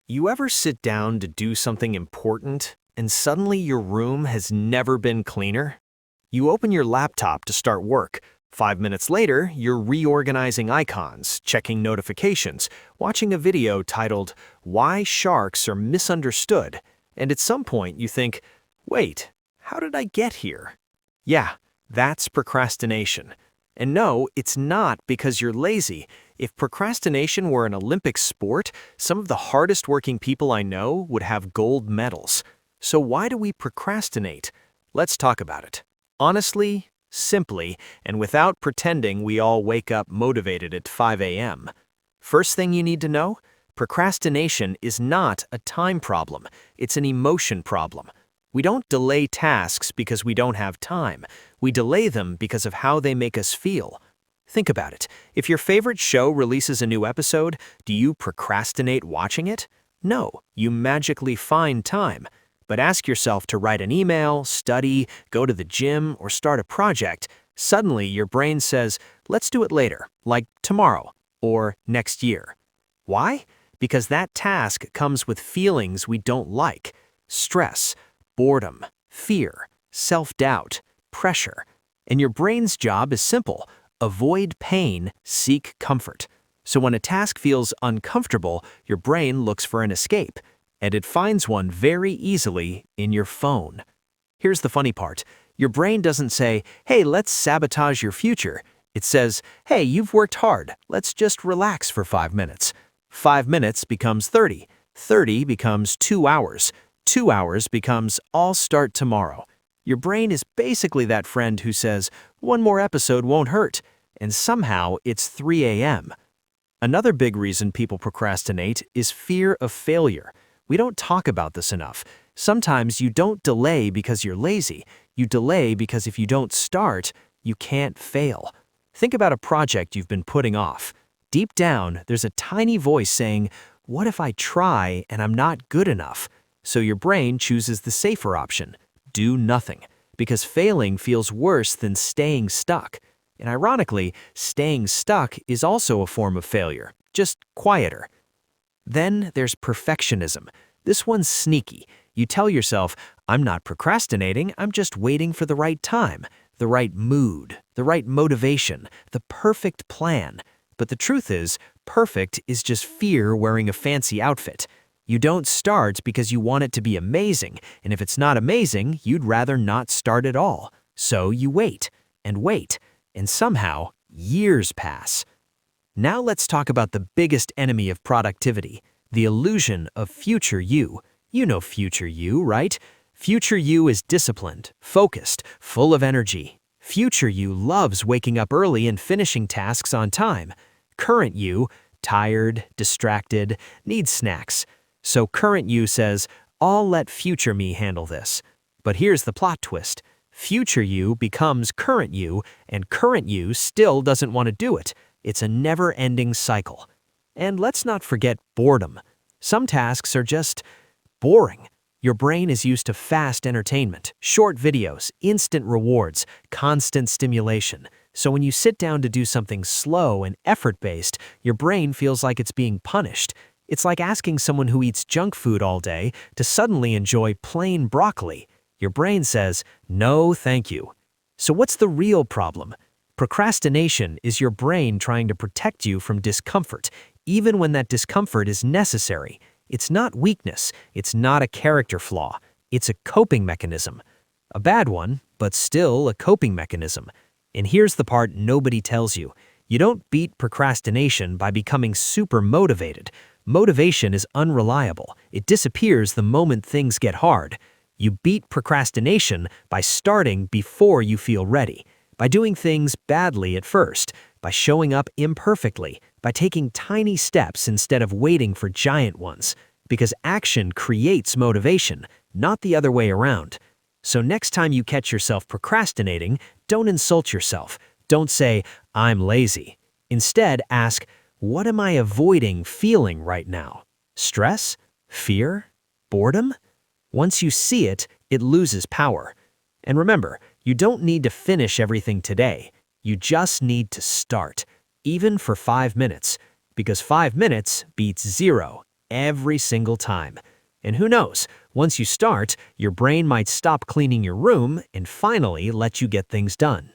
You ever sit down to do something important and suddenly your room has never been cleaner? You open your laptop to start work. 5 minutes later, you're reorganizing icons, checking notifications, watching a video titled, "Why Sharks Are Misunderstood." And at some point you think, wait, how did I get here? Yeah, that's procrastination. And no, it's not because you're lazy. If procrastination were an Olympic sport, some of the hardest working people I know would have gold medals. So why do we procrastinate? Let's talk about it. Honestly, simply, and without pretending we all wake up motivated at 5 a.m. First thing you need to know, procrastination is not a time problem, it's an emotion problem. We don't delay tasks because we don't have time. We delay them because of how they make us feel. Think about it. If your favorite show releases a new episode, do you procrastinate watching it? No, you magically find time. But ask yourself to write an email, study, go to the gym, or start a project. Suddenly, your brain says, let's do it later, like tomorrow, or next year. Why? Because that task comes with feelings we don't like. Stress, boredom, fear, self-doubt, pressure. And your brain's job is simple. Avoid pain, seek comfort. So when a task feels uncomfortable, your brain looks for an escape, and it finds one very easily in your phone. Here's the funny part. Your brain doesn't say, hey, let's sabotage your future. It says, hey, you've worked hard. Let's just relax for 5 minutes. 5 minutes becomes 30. 30 becomes 2 hours. 2 hours becomes I'll start tomorrow. Your brain is basically that friend who says, one more episode won't hurt, and somehow it's 3 a.m. Another big reason people procrastinate is fear of failure. We don't talk about this enough. Sometimes you don't delay because you're lazy. You delay because if you don't start, you can't fail. Think about a project you've been putting off. Deep down, there's a tiny voice saying, what if I try and I'm not good enough? So your brain chooses the safer option. Do nothing, because failing feels worse than staying stuck. And ironically, staying stuck is also a form of failure, just quieter. Then there's perfectionism. This one's sneaky. You tell yourself, I'm not procrastinating, I'm just waiting for the right time, the right mood, the right motivation, the perfect plan. But the truth is, perfect is just fear wearing a fancy outfit. You don't start because you want it to be amazing, and if it's not amazing, you'd rather not start at all. So you wait, and somehow, years pass. Now let's talk about the biggest enemy of productivity, the illusion of future you. You know future you, right? Future you is disciplined, focused, full of energy. Future you loves waking up early and finishing tasks on time. Current you, tired, distracted, needs snacks. So current you says, I'll let future me handle this. But here's the plot twist. Future you becomes current you, and current you still doesn't want to do it. It's a never-ending cycle. And let's not forget boredom. Some tasks are just boring. Your brain is used to fast entertainment, short videos, instant rewards, constant stimulation. So when you sit down to do something slow and effort-based, your brain feels like it's being punished. It's like asking someone who eats junk food all day to suddenly enjoy plain broccoli. Your brain says, no, thank you. So what's the real problem? Procrastination is your brain trying to protect you from discomfort, even when that discomfort is necessary. It's not weakness. It's not a character flaw. It's a coping mechanism. A bad one, but still a coping mechanism. And here's the part nobody tells you. You don't beat procrastination by becoming super motivated. Motivation is unreliable. It disappears the moment things get hard. You beat procrastination by starting before you feel ready, by doing things badly at first, by showing up imperfectly, by taking tiny steps instead of waiting for giant ones. Because action creates motivation, not the other way around. So next time you catch yourself procrastinating, don't insult yourself. Don't say, I'm lazy. Instead, ask, what am I avoiding feeling right now? Stress? Fear? Boredom? Once you see it, it loses power. And remember, you don't need to finish everything today. You just need to start, even for 5 minutes, because 5 minutes beats 0 every single time. And who knows, once you start, your brain might stop cleaning your room and finally let you get things done.